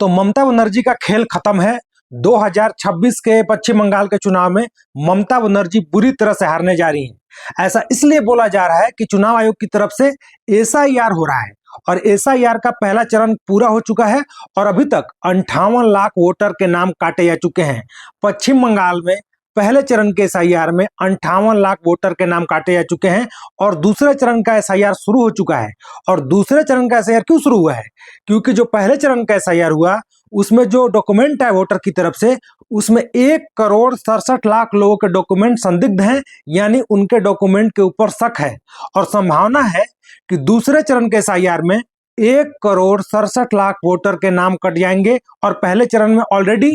तो ममता बनर्जी का खेल खत्म है। 2026 के पश्चिम बंगाल के चुनाव में ममता बनर्जी बुरी तरह से हारने जा रही हैं। ऐसा इसलिए बोला जा रहा है कि चुनाव आयोग की तरफ से एसआईआर हो रहा है और एसआईआर का पहला चरण पूरा हो चुका है और अभी तक 58 लाख वोटर के नाम काटे जा चुके हैं। पश्चिम बंगाल में पहले चरण के एसआईआर में 58 लाख वोटर के नाम काटे जा चुके हैं और दूसरे चरण का एसआईआर शुरू हो चुका है। और दूसरे चरण का एसआईआर क्यों शुरू हुआ है? क्योंकि जो पहले चरण का एसआईआर हुआ उसमें जो डॉक्यूमेंट है वोटर की तरफ से, उसमें 1,67,00,000 लोगों के डॉक्यूमेंट संदिग्ध हैं, यानी उनके डॉक्यूमेंट के ऊपर शक है और संभावना है कि दूसरे चरण के एसआईआर में 1,67,00,000 वोटर के नाम कट जाएंगे और पहले चरण में ऑलरेडी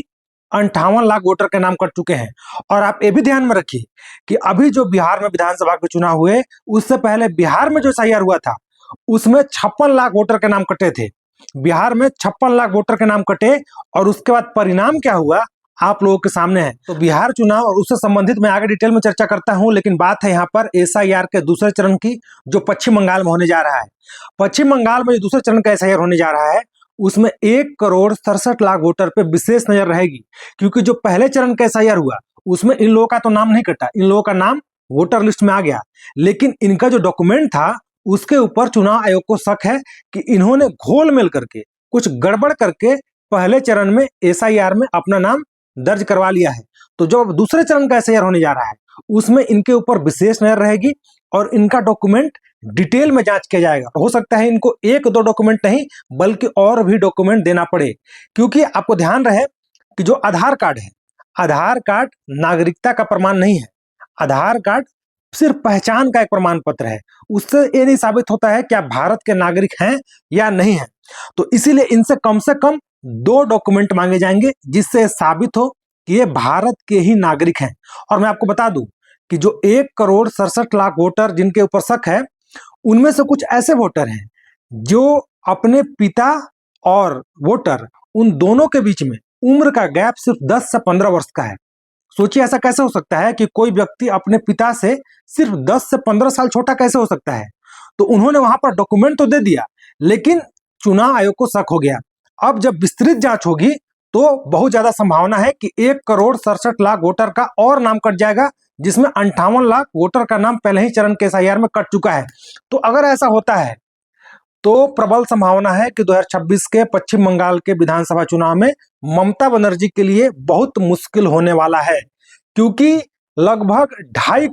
58 लाख वोटर के नाम कट चुके हैं। और आप ये भी ध्यान में रखिए कि अभी जो बिहार में विधानसभा के चुनाव हुए उससे पहले बिहार में जो एसआईआर हुआ था उसमें 56 लाख वोटर के नाम कटे थे। बिहार में 56 लाख वोटर के नाम कटे और उसके बाद परिणाम क्या हुआ आप लोगों के सामने है। तो बिहार चुनाव और उससे संबंधित मैं आगे डिटेल में चर्चा करता हूं, लेकिन बात है यहाँ पर एसआईआर के दूसरे चरण की जो पश्चिम बंगाल में होने जा रहा है। पश्चिम बंगाल में जो दूसरे चरण का एसआईआर होने जा रहा है उसमें 1,67,00,000 वोटर पे विशेष नजर रहेगी, क्योंकि जो पहले चरण का एसआईआर हुआ उसमें इन लोगों का तो नाम नहीं कटा, इन लोगों का नाम वोटर लिस्ट में आ गया, लेकिन इनका जो डॉक्यूमेंट था उसके ऊपर चुनाव आयोग को शक है कि इन्होंने घोल मेल करके कुछ गड़बड़ करके पहले चरण में एसआईआर में अपना नाम दर्ज करवा लिया है। तो जो दूसरे चरण का एसआईआर होने जा रहा है उसमें इनके ऊपर विशेष नजर रहेगी और इनका डॉक्यूमेंट डिटेल में जांच किया जाएगा। हो सकता है इनको एक दो डॉक्यूमेंट नहीं बल्कि और भी डॉक्यूमेंट देना पड़े, क्योंकि आपको ध्यान रहे कि जो आधार कार्ड है, आधार कार्ड नागरिकता का प्रमाण नहीं है। आधार कार्ड सिर्फ पहचान का एक प्रमाण पत्र है, उससे ये नहीं साबित होता है कि आप भारत के नागरिक हैं या नहीं हैं। तो इसीलिए इनसे कम से कम 2 डॉक्यूमेंट मांगे जाएंगे जिससे साबित हो कि ये भारत के ही नागरिक हैं। और मैं आपको बता दूं कि जो 1,67,00,000 वोटर जिनके ऊपर शक है उनमें से कुछ ऐसे वोटर हैं जो अपने पिता और वोटर उन दोनों के बीच में उम्र का गैप सिर्फ 10 से 15 वर्ष का है। सोचिए ऐसा कैसे हो सकता है कि कोई व्यक्ति अपने पिता से सिर्फ 10 से 15 साल छोटा कैसे हो सकता है? तो उन्होंने वहां पर डॉक्यूमेंट तो दे दिया, लेकिन चुनाव आयोग को शक हो गया। अब जब विस्तृत जांच होगी तो बहुत ज्यादा संभावना है कि 1,67,00,000 वोटर का और नाम कट जाएगा, जिसमें 58 लाख वोटर का नाम पहले ही चरण के एसआईआर में कट चुका है। तो अगर ऐसा होता है तो प्रबल संभावना है कि 2026 के पश्चिम बंगाल के विधानसभा चुनाव में ममता बनर्जी के लिए बहुत मुश्किल होने वाला है, क्योंकि लगभग 2.5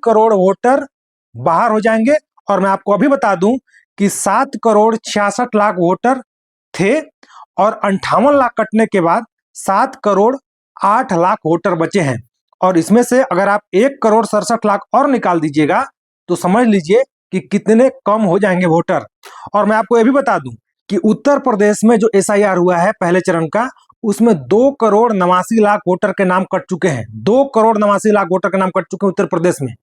करोड़ वोटर बाहर हो जाएंगे। और मैं आपको अभी बता दूं कि 7,66,00,000 वोटर थे और 58 लाख कटने के बाद 7,08,00,000 वोटर बचे हैं। और इसमें से अगर आप 1,67,00,000 और निकाल दीजिएगा तो समझ लीजिए कि कितने कम हो जाएंगे वोटर। और मैं आपको यह भी बता दूं कि उत्तर प्रदेश में जो एसआईआर हुआ है पहले चरण का उसमें 2,89,00,000 वोटर के नाम कट चुके हैं। 2,89,00,000 वोटर के नाम कट चुके हैं उत्तर प्रदेश में।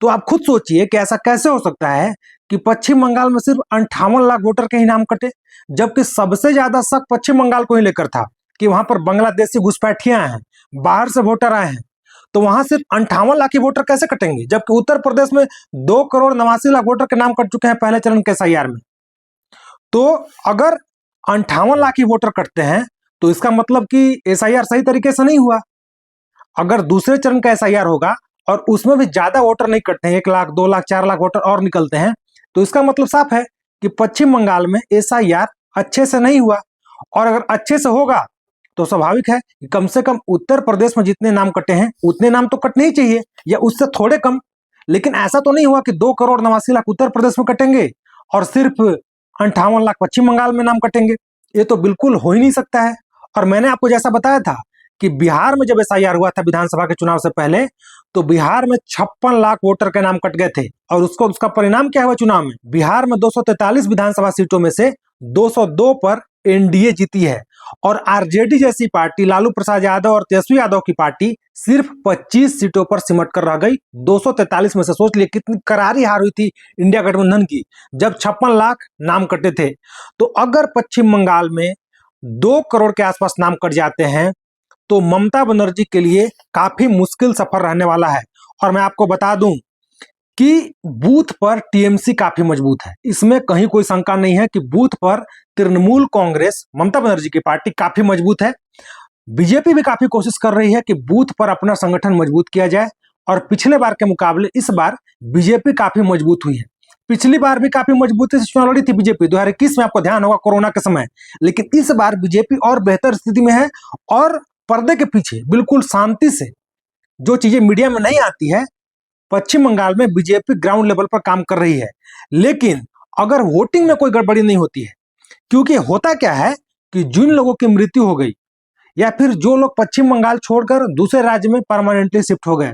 तो आप खुद सोचिए कि ऐसा कैसे हो सकता है कि पश्चिम बंगाल में सिर्फ 58 लाख वोटर के ही नाम कटे, जबकि सबसे ज्यादा शक पश्चिम बंगाल को ही लेकर था कि वहां पर बांग्लादेशी घुसपैठियां हैं, बाहर से वोटर आए हैं। तो वहां सिर्फ 58 लाख वोटर कैसे कटेंगे, जबकि उत्तर प्रदेश में 2,89,00,000 वोटर के नाम कट चुके हैं पहले चरण के एसआईआर में। तो अगर 58 लाख ही वोटर कटते हैं तो इसका मतलब कि एसआईआर सही तरीके से नहीं हुआ। अगर दूसरे चरण का एसआईआर होगा और उसमें भी ज्यादा वोटर नहीं कटते हैं, 1 लाख 2 लाख 4 लाख वोटर और निकलते हैं, तो इसका मतलब साफ है कि पश्चिम बंगाल में एसआईआर अच्छे से नहीं हुआ। और अगर अच्छे से होगा तो स्वाभाविक है कि कम से कम उत्तर प्रदेश में जितने नाम कटे हैं उतने नाम तो कटने ही चाहिए या उससे थोड़े कम। लेकिन ऐसा तो नहीं हुआ कि 2,89,00,000 उत्तर प्रदेश में कटेंगे और सिर्फ 58 लाख पश्चिम बंगाल में नाम कटेंगे। ये तो बिल्कुल हो ही नहीं सकता है। और मैंने आपको जैसा बताया था कि बिहार में जब एसआईआर हुआ था विधानसभा के चुनाव से पहले, तो बिहार में 56 लाख वोटर के नाम कट गए थे। और उसका परिणाम क्या हुआ चुनाव में? बिहार में 243 विधानसभा सीटों में से 202 पर एनडीए जीती है और आरजेडी जैसी पार्टी, लालू प्रसाद यादव और तेजस्वी यादव की पार्टी सिर्फ 25 सीटों पर सिमट कर रह गई 243 में से। सोच लिए कितनी करारी हार हुई थी इंडिया गठबंधन की जब 56 लाख नाम कटे थे। तो अगर पश्चिम बंगाल में 2 करोड़ के आसपास नाम कट जाते हैं तो ममता बनर्जी के लिए काफी मुश्किल सफर रहने वाला है। और मैं आपको बता दूं कि बूथ पर टीएमसी काफी मजबूत है। इसमें कहीं कोई शंका नहीं है कि बूथ पर तृणमूल कांग्रेस, ममता बनर्जी की पार्टी काफी मजबूत है। बीजेपी भी काफी कोशिश कर रही है कि बूथ पर अपना संगठन मजबूत किया जाए, और पिछले बार के मुकाबले इस बार बीजेपी काफी मजबूत हुई है। पिछली बार भी काफी मजबूती से चुनाव लड़ी थी बीजेपी 2021 में, आपको ध्यान होगा कोरोना के समय, लेकिन इस बार बीजेपी और बेहतर स्थिति में है और पर्दे के पीछे बिल्कुल शांति से, जो चीजें मीडिया में नहीं आती है, पश्चिम बंगाल में बीजेपी ग्राउंड लेवल पर काम कर रही है। लेकिन अगर वोटिंग में कोई गड़बड़ी नहीं होती है, क्योंकि होता क्या है कि जिन लोगों की मृत्यु हो गई या फिर जो लोग पश्चिम बंगाल छोड़कर दूसरे राज्य में परमानेंटली शिफ्ट हो गए,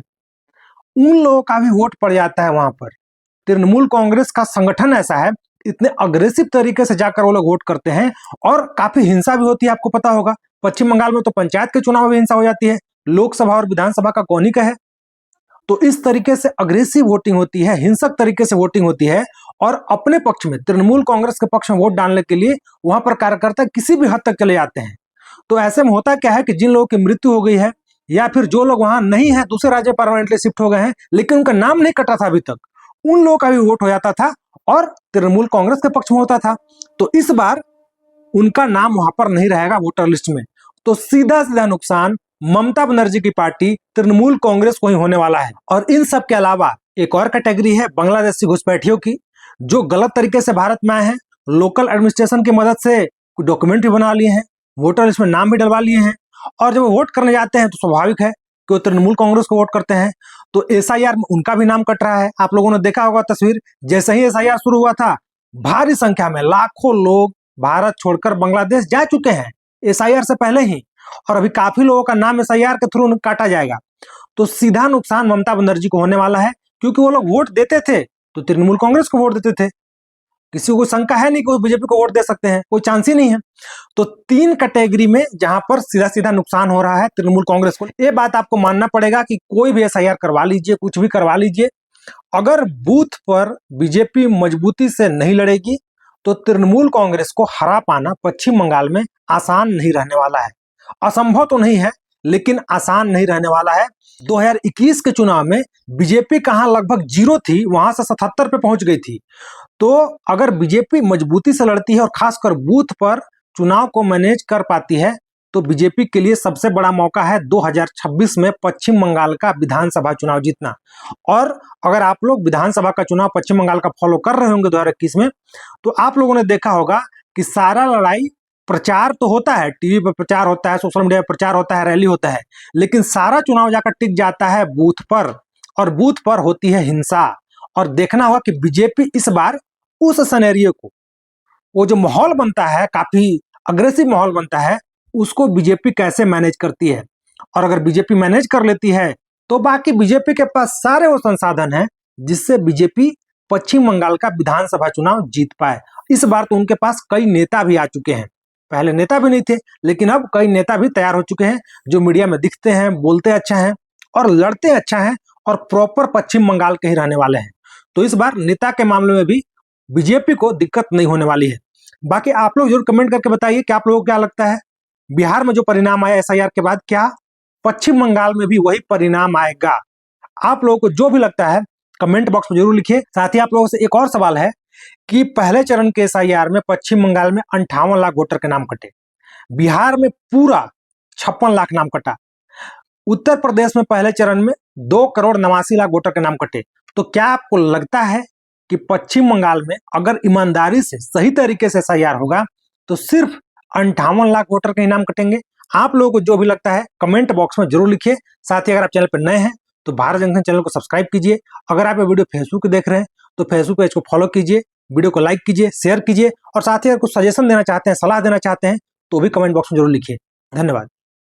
उन लोगों का भी वोट पड़ जाता है वहां पर। तृणमूल कांग्रेस का संगठन ऐसा है, इतने अग्रेसिव तरीके से जाकर वो लोग वोट करते हैं, और काफी हिंसा भी होती है। आपको पता होगा पश्चिम बंगाल में तो पंचायत के चुनाव में हिंसा हो जाती है, लोकसभा और विधानसभा का कौन ही कहे। तो इस तरीके से अग्रेसिव वोटिंग होती है, हिंसक तरीके से वोटिंग होती है, और अपने पक्ष में, तृणमूल कांग्रेस के पक्ष में वोट डालने के लिए वहां पर कार्यकर्ता किसी भी हद तक चले जाते हैं। तो ऐसे में होता क्या है कि जिन लोगों की मृत्यु हो गई है, या फिर जो लोग वहां नहीं है, दूसरे राज्य परमानेंटली शिफ्ट हो गए हैं, लेकिन उनका नाम नहीं कटा था अभी तक, उन लोगों का भी वोट हो जाता था और तृणमूल कांग्रेस के पक्ष में होता था। तो इस बार उनका नाम वहां पर नहीं रहेगा वोटर लिस्ट में, तो सीधा सीधा नुकसान ममता बनर्जी की पार्टी तृणमूल कांग्रेस को ही होने वाला है। और इन सब के अलावा एक और कैटेगरी है बांग्लादेशी घुसपैठियों की, जो गलत तरीके से भारत में आए हैं, लोकल एडमिनिस्ट्रेशन की मदद से डॉक्यूमेंट भी बना लिए हैं, वोटर लिस्ट में नाम भी डलवा लिए हैं, और जब वो वोट करने जाते हैं तो स्वाभाविक है कि वो तृणमूल कांग्रेस को वोट करते हैं। तो एसआईआर में उनका भी नाम कट रहा है। आप लोगों ने देखा होगा तस्वीर, जैसे ही एसआईआर शुरू हुआ था, भारी संख्या में लाखों लोग भारत छोड़कर बांग्लादेश जा चुके हैं एसआईआर से पहले ही, और अभी काफी लोगों का नाम एसआईआर के थ्रू काटा जाएगा। तो सीधा नुकसान ममता बनर्जी को होने वाला है, क्योंकि वो लोग वोट देते थे तो तृणमूल कांग्रेस को वोट देते थे, किसी को शंका है नहीं कि वो बीजेपी को वोट दे सकते हैं, कोई चांस ही नहीं है। तो 3 कैटेगरी में जहां पर सीधा सीधा नुकसान हो रहा है तृणमूल कांग्रेस को। ये बात आपको मानना पड़ेगा कि कोई भी एसआईआर करवा लीजिए, कुछ भी करवा लीजिए, अगर बूथ पर बीजेपी मजबूती से नहीं लड़ेगी तो तृणमूल कांग्रेस को हरा पाना पश्चिम बंगाल में आसान नहीं रहने वाला है। असंभव तो नहीं है, लेकिन आसान नहीं रहने वाला है। 2021 के चुनाव में बीजेपी कहां लगभग 0 थी, वहां से 77 पे पहुंच गई थी। तो अगर बीजेपी मजबूती से लड़ती है और खासकर बूथ पर चुनाव को मैनेज कर पाती है, तो बीजेपी के लिए सबसे बड़ा मौका है 2026 में पश्चिम बंगाल का विधानसभा चुनाव जीतना। और अगर आप लोग विधानसभा का चुनाव पश्चिम बंगाल का फॉलो कर रहे होंगे 2021 में, तो आप लोगों ने देखा होगा कि सारा लड़ाई, प्रचार तो होता है, टीवी पर प्रचार होता है, सोशल मीडिया पर प्रचार होता है, रैली होता है, लेकिन सारा चुनाव जाकर टिक जाता है बूथ पर, और बूथ पर होती है हिंसा। और देखना होगा कि बीजेपी इस बार उस सिनेरियो को, वो जो माहौल बनता है, काफी अग्रेसिव माहौल बनता है, उसको बीजेपी कैसे मैनेज करती है। और अगर बीजेपी मैनेज कर लेती है तो बाकी बीजेपी के पास सारे वो संसाधन हैं जिससे बीजेपी पश्चिम बंगाल का विधानसभा चुनाव जीत पाए। इस बार तो उनके पास कई नेता भी आ चुके हैं, पहले नेता भी नहीं थे, लेकिन अब कई नेता भी तैयार हो चुके हैं, जो मीडिया में दिखते हैं, बोलते अच्छा हैं और लड़ते अच्छा हैं, और प्रॉपर पश्चिम बंगाल के ही रहने वाले हैं। तो इस बार नेता के मामले में भी बीजेपी को दिक्कत नहीं होने वाली है। बाकी आप लोग जरूर कमेंट करके बताइए कि आप लोगों को क्या लगता है, बिहार में जो परिणाम आया एसआईआर के बाद, क्या पश्चिम बंगाल में भी वही परिणाम आएगा? आप लोगों को जो भी लगता है कमेंट बॉक्स में जरूर लिखिए। साथ ही आप लोगों से एक और सवाल है कि पहले चरण के एसआईआर में पश्चिम बंगाल में 58 लाख वोटर के नाम कटे, बिहार में पूरा 56 लाख नाम कटा, उत्तर प्रदेश में पहले चरण में 2,89,00,000 वोटर के नाम कटे। तो क्या आपको लगता है कि पश्चिम बंगाल में अगर ईमानदारी से सही तरीके से एसआईआर होगा तो सिर्फ 58 लाख वोटर के नाम कटेंगे? आप लोगों को जो भी लगता है कमेंट बॉक्स में जरूर लिखिए। साथ ही अगर आप चैनल पर नए हैं तो भारत जंक्शन चैनल को सब्सक्राइब कीजिए। अगर आप ये वीडियो फेसबुक पे देख रहे हैं तो फेसबुक पेज को फॉलो कीजिए, वीडियो को लाइक कीजिए, शेयर कीजिए, और साथ ही अगर कुछ सजेशन देना चाहते हैं, सलाह देना चाहते हैं, तो भी कमेंट बॉक्स में जरूर लिखिए। धन्यवाद।